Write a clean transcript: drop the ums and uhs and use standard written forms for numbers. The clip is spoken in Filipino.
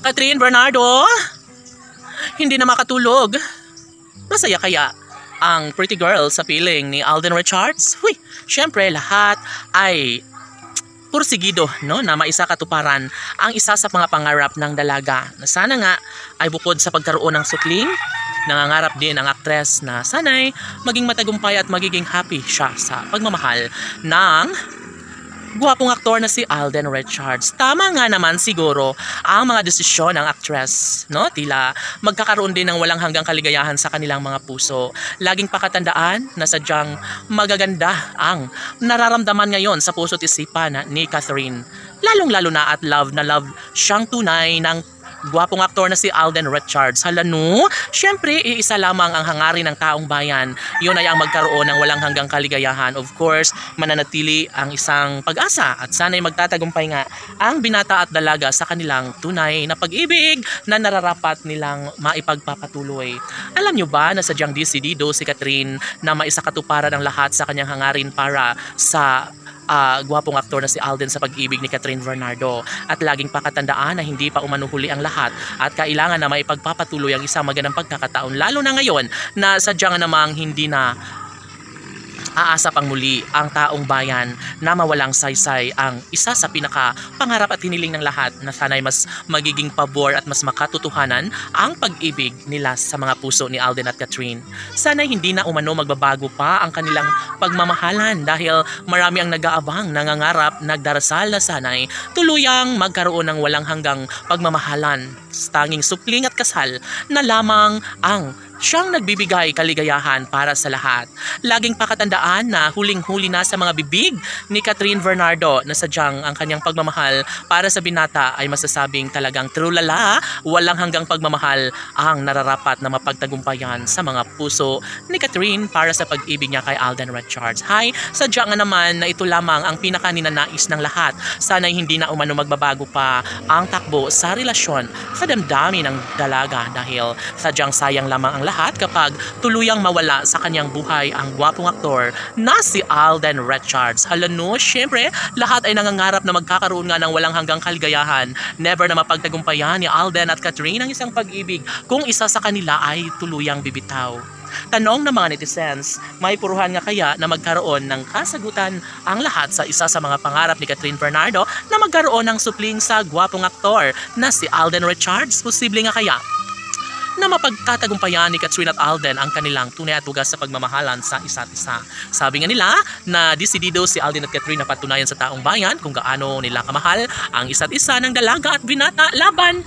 Catherine Bernardo, hindi na makatulog. Masaya kaya ang pretty girl sa piling ni Alden Richards? Huy, syempre lahat ay pursigido, no, na maisakatuparan ang isa sa mga pangarap ng dalaga na sana nga ay bukod sa pagkaroon ng sukling, nangangarap din ang aktres na sana'y maging matagumpay at magiging happy siya sa pagmamahal ng guwapong aktor na si Alden Richards. Tama nga naman siguro ang mga desisyon ng actress, no? Tila magkakaroon din ng walang hanggang kaligayahan sa kanilang mga puso. Laging pakatandaan na sadyang magaganda ang nararamdaman ngayon sa puso't isipan ni Catherine. Lalong-lalo na at love na love siyang tunay ng guwapong aktor na si Alden Richards. Hala no, syempre iisa lamang ang hangarin ng taong bayan. Yun ay ang magkaroon ng walang hanggang kaligayahan. Of course, mananatili ang isang pag-asa at sana'y magtatagumpay nga ang binata at dalaga sa kanilang tunay na pag-ibig na nararapat nilang maipagpapatuloy. Alam nyo ba na sadyang desidido si Catherine na maisakatuparan ang lahat sa kanyang hangarin para sa guwapong aktor na si Alden sa pag-ibig ni Catherine Bernardo, at laging pakatandaan na hindi pa umanuhuli ang lahat at kailangan na maipagpapatuloy ang isang magandang pagkakataon, lalo na ngayon na sadyang namang hindi na aasa pang muli ang taong bayan na mawalang saysay ang isa sa pinaka-pangarap at hiniling ng lahat na sana'y mas magiging pabor at mas makatutuhanan ang pag-ibig nila sa mga puso ni Alden at Catherine. Sana'y hindi na umano magbabago pa ang kanilang pagmamahalan dahil marami ang nag-aabang, nangangarap, nagdarasal na sana'y tuluyang magkaroon ng walang hanggang pagmamahalan. Tanging supling at kasal na lamang ang siyang nagbibigay kaligayahan para sa lahat. Laging pakatandaan na huling-huli na sa mga bibig ni Catherine Bernardo na sadyang ang kanyang pagmamahal para sa binata ay masasabing talagang trulala, walang hanggang pagmamahal ang nararapat na mapagtagumpayan sa mga puso ni Catherine para sa pag-ibig niya kay Alden Richards. Hay, sadya nga naman na ito lamang ang pinakaninanais ng lahat. Sana'y hindi na umano magbabago pa ang takbo sa relasyon sa damdamin ng dalaga dahil sadyang sayang lamang ang lahat kapag tuluyang mawala sa kanyang buhay ang gwapong aktor na si Alden Richards. Hala no, syempre lahat ay nangangarap na magkakaroon nga ng walang hanggang kaligayahan. Never na mapagtagumpayan ni Alden at Catherine ang isang pag-ibig kung isa sa kanila ay tuluyang bibitaw. Tanong ng mga netizens, may puruhan nga kaya na magkaroon ng kasagutan ang lahat sa isa sa mga pangarap ni Catherine Bernardo na magkaroon ng supling sa gwapong aktor na si Alden Richards? Posible nga kaya na mapagkatagumpayan ni Catherine at Alden ang kanilang tunay at tugas sa pagmamahalan sa isa't isa. Sabi nga nila na desidido si Alden at Catherine na patunayan sa taong bayan kung gaano nila kamahal ang isa't isa ng dalaga at binata laban